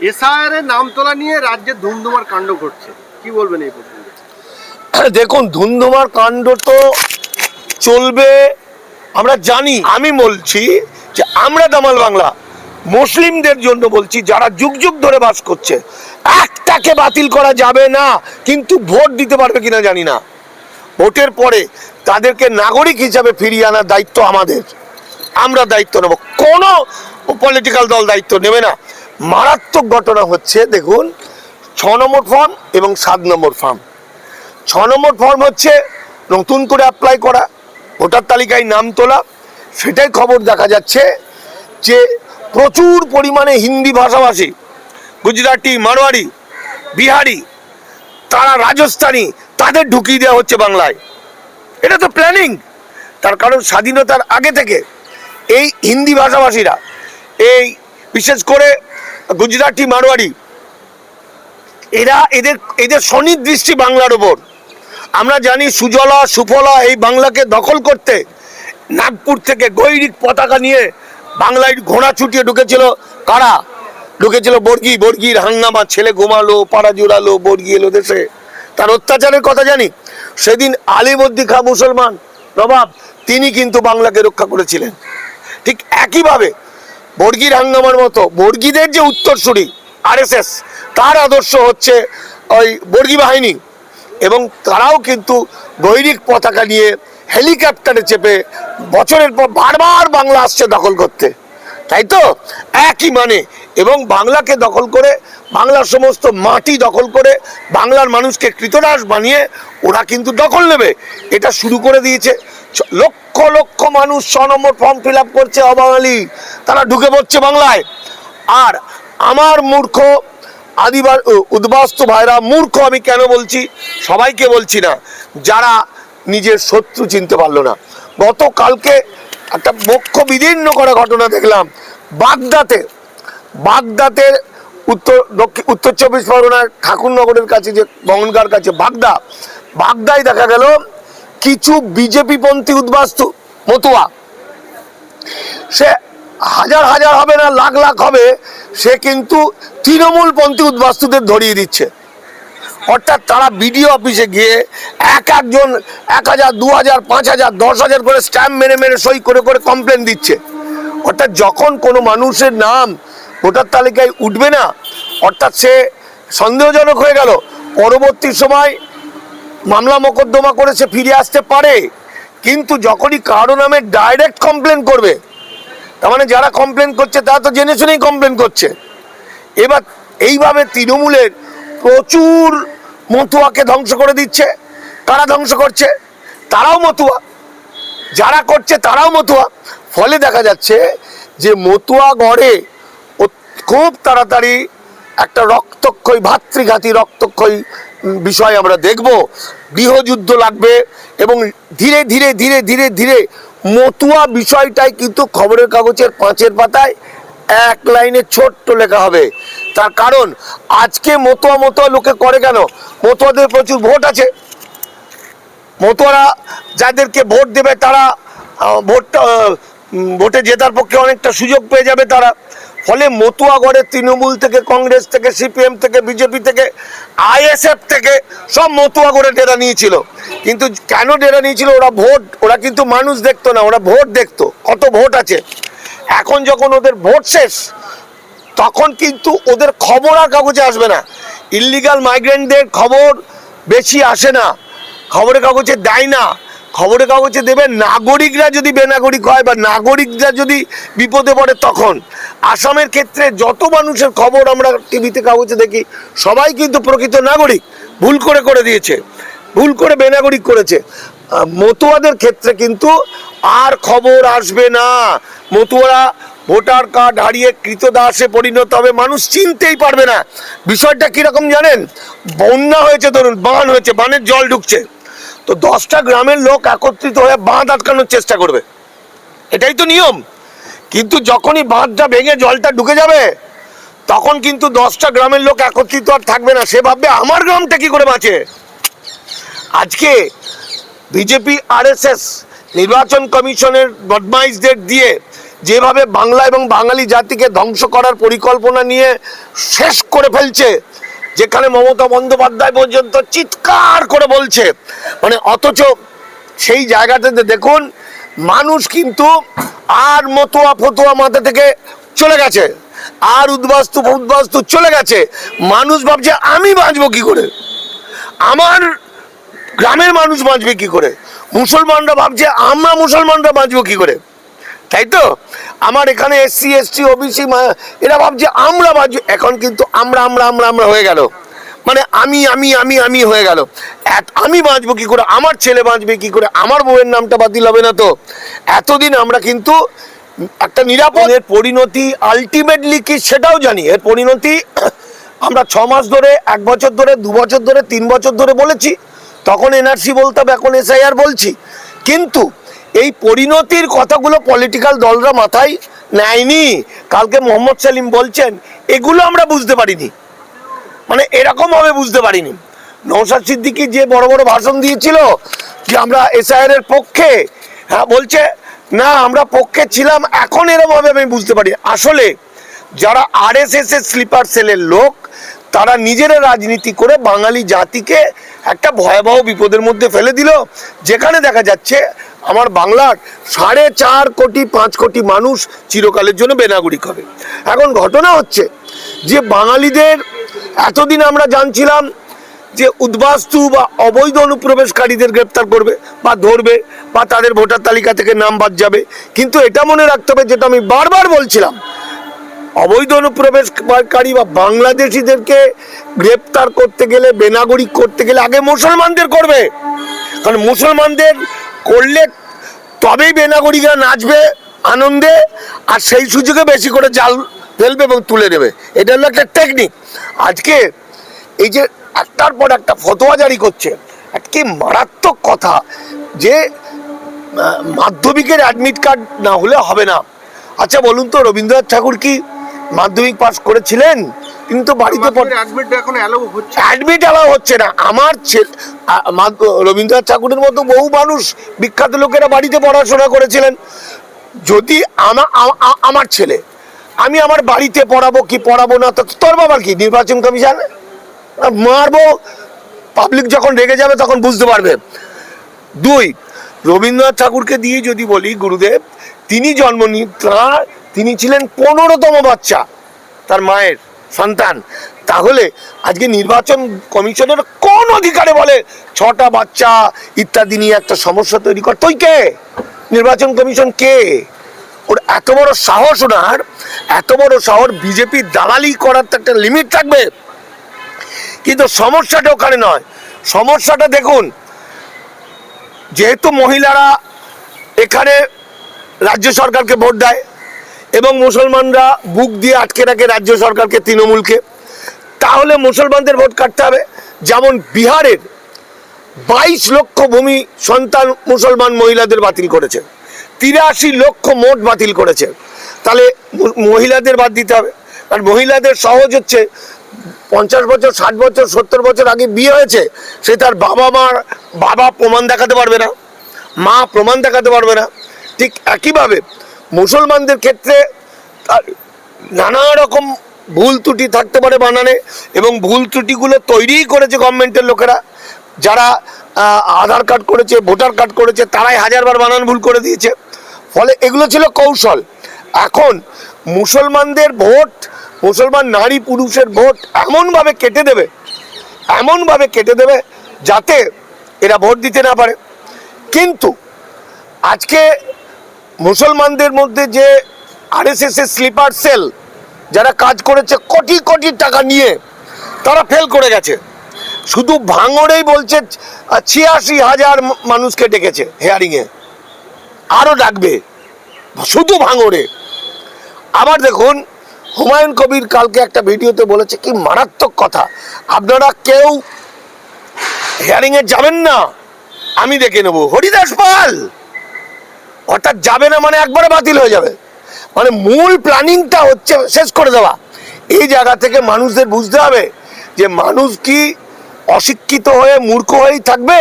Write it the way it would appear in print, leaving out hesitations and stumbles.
SIR এর নাম তোলা নিয়ে রাজ্যে ধুমধুমার কাণ্ড ঘটছে, কি বলবেন এই প্রসঙ্গে? দেখুন, ধুমধুমার কাণ্ড তো চলবে, আমরা জানি। আমি বলছি যে আমরা দামাল বাংলা মুসলিমদের জন্য বলছি, যারা যুগ যুগ ধরে বাস করছে, একটাকে বাতিল করা যাবে না, কিন্তু ভোট দিতে পারবে কিনা জানি না। ভোটের পরে তাদেরকে নাগরিক হিসাবে ফিরিয়ে আনার দায়িত্ব আমাদের, আমরা দায়িত্ব নেব, কোনো পলিটিক্যাল দল দায়িত্ব নেবে না। মারাত্মক ঘটনা হচ্ছে, দেখুন 6 নম্বর ফর্ম এবং 7 নম্বর ফর্ম। 6 নম্বর ফর্ম হচ্ছে নতুন করে অ্যাপ্লাই করা, ভোটার তালিকায় নাম তোলা। সেটাই খবর দেখা যাচ্ছে যে প্রচুর পরিমাণে হিন্দি ভাষাভাষী, গুজরাটি, মারোয়ারি, বিহারি, তারা রাজস্থানী, তাদের ঢুকিয়ে দেওয়া হচ্ছে বাংলায়। এটা তো প্ল্যানিং। তার কারণ স্বাধীনতার আগে থেকে এই হিন্দি ভাষাভাষীরা, এই বিশেষ করে গুজরাটি, মারোয়ারি, এদের সুদৃষ্টি বাংলার ওপর। আমরা জানি সুজলা সুফলা এই বাংলাকে দখল করতে নাগপুর থেকে গৈরিক পতাকা নিয়ে বাংলায় ঘোড়া ছুটিয়ে ঢুকেছিল কারা? ঢুকেছিল বর্গীর হাঙ্গামা, ছেলে ঘুমালো, পাড়া জুড়ালো, বর্গী এলো দেশে। তার অত্যাচারের কথা জানি। সেদিন আলিবর্দী খাঁ মুসলমান নবাব, তিনি কিন্তু বাংলাকে রক্ষা করেছিলেন। ঠিক একইভাবে বর্গীর হাঙ্গামার মতো বর্গীদের যে উত্তরসূরি আরএসএস, তার আদর্শ হচ্ছে ওই বর্গী বাহিনী, এবং তারাও কিন্তু গৈরিক পতাকা নিয়ে হেলিকপ্টারে চেপে বছরের পর বারবার বাংলা আসছে দখল করতে, তাই তো? একই মানে। এবং বাংলাকে দখল করে, বাংলার সমস্ত মাটি দখল করে, বাংলার মানুষকে কৃতদাস বানিয়ে ওরা কিন্তু দখল নেবে, এটা শুরু করে দিয়েছে। লক্ষ লক্ষ মানুষ 6 নম্বর ফর্ম ফিল আপ করছে, অবাঙালি, তারা ঢুকে পড়ছে বাংলায়। আর আমার মূর্খ আদিবাসী উদ্বাস্তু ভাইরা, মূর্খ আমি কেন বলছি, সবাইকে বলছি না, যারা নিজের শত্রু চিনতে পারলো না। গতকালকে একটা বক্ষ বিদীর্ণ করা ঘটনা দেখলাম বাগদাতের উত্তর 24 পরগনার ঠাকুরনগরের কাছে, যে বঙ্গনগার কাছে বাগদায় দেখা গেল কিছু বিজেপি পন্থী উদ্বাস্তু মতুয়া, সে হাজার হাজার হবে না, লাখ লাখ হবে, সে কিন্তু তৃণমূল পন্থী উদ্বাস্তুদের ধরিয়ে দিচ্ছে। অর্থাৎ তারা বিডিও অফিসে গিয়ে একজন 1000, 2000, 5000, 10,000 করে স্ট্যাম্প মেরে মেরে সই করে করে কমপ্লেন দিচ্ছে। অর্থাৎ যখন কোনো মানুষের নাম ভোটার তালিকায় উঠবে না, অর্থাৎ সে সন্দেহজনক হয়ে গেল, পরবর্তী সময় মামলা মোকদ্দমা করে সে ফিরে আসতে পারে। কিন্তু যখনই কারো নামে ডাইরেক্ট কমপ্লেন করবে, তার মানে যারা কমপ্লেন করছে তারা তো জেনে শুনেই কমপ্লেন করছে। এবার এইভাবে তৃণমূলের প্রচুর মতুয়াকে ধ্বংস করে দিচ্ছে। কারা ধ্বংস করছে? তারাও মতুয়া, যারা করছে তারাও মতুয়া। ফলে দেখা যাচ্ছে যে মতুয়া গড়ে খুব তাড়াতাড়ি একটা রক্তক্ষয়ী, ভাতৃঘাতী রক্তক্ষয়ী বিষয় আমরা দেখব। গৃহযুদ্ধ লাগবে, এবং ধীরে ধীরে ধীরে ধীরে ধীরে মতুয়া বিষয়টাই কিন্তু খবরের কাগজের 5 পাতায় এক লাইনে ছোট্ট লেখা হবে। তার কারণ আজকে মতুয়া লোকে করে কেন? মতুয়াদের প্রচুর ভোট আছে, মতুয়ারা যাদেরকে ভোট দেবে তারা ভোটে জেতার পক্ষে অনেকটা সুযোগ পেয়ে যাবে তারা। ফলে মতুয়া গড়ে তৃণমূল থেকে, কংগ্রেস থেকে, সিপিএম থেকে, বিজেপি থেকে, আইএসএফ থেকে সব মতুয়া গড়ে ডেরা নিয়েছিল। কিন্তু কেন ডেরা নিয়েছিল? ওরা কিন্তু মানুষ দেখতো না, ওরা ভোট দেখতো, কত ভোট আছে। এখন যখন ওদের ভোট শেষ, তখন কিন্তু ওদের খবর আর কাগজে আসবে না। ইল্লিগাল মাইগ্রেন্টদের খবর বেশি আসে না, খবরের কাগজে দেয় না। খবরের কাগজে দেবে নাগরিকরা যদি বেনাগরিক হয় বা নাগরিকরা যদি বিপদে পড়ে তখন। আসামের ক্ষেত্রে যত মানুষের খবর আমরা টিভিতে কাগজে দেখি, সবাই কিন্তু প্রকৃত নাগরিক, ভুল করে দিয়েছে, ভুল করে বেনাগরিক করেছে। মতুয়াদের ক্ষেত্রে কিন্তু আর খবর আসবে না। মতুয়ারা ভোটার কার্ড হারিয়ে কৃতদাসে পরিণত হবে, মানুষ চিনতেই পারবে না। বিষয়টা কিরকম জানেন? বন্যা হয়েছে, ধরুন বান হয়েছে, বানের জল ঢুকছে, তো 10টা গ্রামের লোক একত্রিত হয়ে বাঁধ আটকানোর চেষ্টা করবে, এটাই তো নিয়ম। কিন্তু যখনই বাঁধটা ভেঙে জলটা ঢুকে যাবে, তখন কিন্তু 10টা গ্রামের লোক একত্রিত আর থাকবে না, সে ভাববে আমার গ্রামটা কি করে বাঁচে। আজকে বিজেপি আরএসএস নির্বাচন কমিশনের বদমাইশদের দিয়ে যেভাবে বাংলা এবং বাঙালি জাতিকে ধ্বংস করার পরিকল্পনা নিয়ে শেষ করে ফেলছে, যেখানে মমতা বন্দ্যোপাধ্যায় পর্যন্ত চিৎকার করে বলছে, মানে অথচ সেই জায়গাটাতে দেখুন মানুষ কিন্তু আর মতুয়া ফতুয়া মাথা থেকে চলে গেছে, আর উদ্বাস্তু চলে গেছে। মানুষ ভাবছে আমি বাঁচবো কি করে, আমার গ্রামের মানুষ বাঁচবে কি করে, মুসলমানরা ভাবছে আমরা মুসলমানরা বাঁচবো কি করে, তাই তো? আমার এখানে SC ST OBC এরা ভাবছে আমরা বাঁচবো। এখন কিন্তু আমরা আমরা আমরা আমরা হয়ে গেল, মানে আমি হয়ে গেল। আমি বাঁচবো কি করে, আমার ছেলে বাঁচবে কি করে, আমার বউয়ের নামটা বাতিল হবে না তো? এতদিন আমরা কিন্তু একটা নিরাপদের পরিণতি আলটিমেটলি কি সেটাও জানি। এর পরিণতি আমরা 6 মাস ধরে, 1 বছর ধরে, 2 বছর ধরে, 3 বছর ধরে বলেছি। তখন NRC বলতাম, এখন SIR বলছি। কিন্তু এই পরিণতির কথাগুলো পলিটিক্যাল দলরা মাথায় নেয়নি। কালকে মোহাম্মদ সেলিম বলছেন এগুলো আমরা বুঝতে পারিনি, মানে এরকম ভাবে বুঝতে পারিনি। নওশাদ সিদ্দিকী যে বড় বড় ভাষণ দিয়েছিল যে আমরা SIR এর পক্ষে, হ্যাঁ বলছে না আমরা পক্ষে ছিলাম, এখন এরকম ভাবে আমি বুঝতে পারি। আসলে যারা RSS এর স্লিপার সেলের লোক, তারা নিজেরা রাজনীতি করে বাঙালি জাতিকে একটা ভয়াবহ বিপদের মধ্যে ফেলে দিল, যেখানে দেখা যাচ্ছে আমার বাংলার 4.5 কোটি 5 কোটি মানুষ চিরকালের জন্য বেনাগরিক হবে। এখন ঘটনা হচ্ছে যে বাঙালিদের এতদিন আমরা জানছিলাম যে উদ্বাস্তু বা অবৈধ অনুপ্রবেশকারীদের গ্রেপ্তার করবে বা ধরবে বা তাদের ভোটার তালিকা থেকে নাম বাদ যাবে। কিন্তু এটা মনে রাখতে হবে, যেটা আমি বারবার বলছিলাম, অবৈধ অনুপ্রবেশকারী বা বাংলাদেশিদেরকে গ্রেপ্তার করতে গেলে, বেনাগরিক করতে গেলে আগে মুসলমানদের করবে। কারণ মুসলমানদের করলে তবেই বেনাগরিকরা নাচবে আনন্দে, আর সেই সুযোগে বেশি করে জাল ফেলবে এবং তুলে নেবে। এটা হলো একটা টেকনিক। আজকে এই যে একটার পর একটা ফতোয়া জারি করছে, কি মারাত্মক কথা যে মাধ্যমিকের অ্যাডমিট কার্ড না হলে হবে না। আচ্ছা বলুন তো, রবীন্দ্রনাথ ঠাকুর কি মাধ্যমিক পাস করেছিলেন? কিন্তু বাড়িতে অ্যাডমিট অ্যালাউ হচ্ছে না। আমার রবীন্দ্রনাথ ঠাকুরের মতো বহু মানুষ, বিখ্যাত লোকেরা বাড়িতে পড়াশোনা করেছিলেন। যদি আমার ছেলে, আমি আমার বাড়িতে পড়াবো কি পড়াবো না, তো তোর বাবার কি নির্বাচন কমিশন মারবো, পাবলিক যখন রেগে যাবে তখন বুঝতে পারবে। 2, রবীন্দ্রনাথ ঠাকুরকে দিয়ে যদি বলি গুরুদেব, তিনি জন্ম তিনি ছিলেন 15তম বাচ্চা, তার মায়ের সন্তান, তাহলে আজকে নির্বাচন কমিশনের কোন অধিকারে বলে 6টা বাচ্চা ইত্যাদি নিয়ে একটা সমস্যা তৈরি কর? তুই কে? নির্বাচন কমিশন কে? ওর এত বড় সাহস, ওনার এত বড় সাহস। বিজেপি দালালি করার তো একটা লিমিট থাকবে। কিন্তু সমস্যাটা ওখানে নয়। সমস্যাটা দেখুন, যেহেতু মহিলারা এখানে রাজ্য সরকারকে ভোট দেয় এবং মুসলমানরা বুক দিয়ে আটকে রাখে রাজ্য সরকারকে, তৃণমূলকে, তাহলে মুসলমানদের ভোট কাটতে হবে। যেমন বিহারের 22 লক্ষ ভূমি সন্তান মুসলমান মহিলাদের বাতিল করেছে, 83 লক্ষ মোট বাতিল করেছে। তাহলে মহিলাদের বাদ দিতে হবে। কারণ মহিলাদের সহজ হচ্ছে 50 বছর 60 বছর 70 বছর আগে বিয়ে হয়েছে, সে তার বাবা প্রমাণ দেখাতে পারবে না, মা প্রমাণ দেখাতে পারবে না। ঠিক একইভাবে মুসলমানদের ক্ষেত্রে নানা রকম ভুল ত্রুটি থাকতে পারে বানানে, এবং ভুল ত্রুটিগুলো তৈরিই করেছে গভর্নমেন্টের লোকেরা। যারা আধার কার্ড করেছে, ভোটার কার্ড করেছে, তারাই 1000 বার বানান ভুল করে দিয়েছে। ফলে এগুলো ছিল কৌশল। এখন মুসলমানদের ভোট, মুসলমান নারী পুরুষের ভোট এমনভাবে কেটে দেবে যাতে এরা ভোট দিতে না পারে। কিন্তু আজকে মুসলমানদের মধ্যে যে RSS এর স্লিপার সেল যারা কাজ করেছে কোটি কোটি টাকা নিয়ে, তারা ফেল করে গেছে। শুধু ভাঙড়েই বলছে 86,000 মানুষকে ডেকেছে হিয়ারিংয়ে, আরও ডাকবে শুধু ভাঙড়ে। আবার দেখুন, হুমায়ুন কবির কালকে একটা ভিডিওতে বলেছে কি মারাত্মক কথা, আপনারা কেউ হিয়ারিংয়ে যাবেন না, আমি দেখে নেব। হরিদাস পাল অর্থাৎ যাবে না মানে একবারে বাতিল হয়ে যাবে, মানে মূল প্ল্যানিংটা হচ্ছে শেষ করে দেওয়া। এই জায়গা থেকে মানুষদের বুঝতে হবে যে মানুষ কি অশিক্ষিত হয়ে মূর্খ হয়েই থাকবে,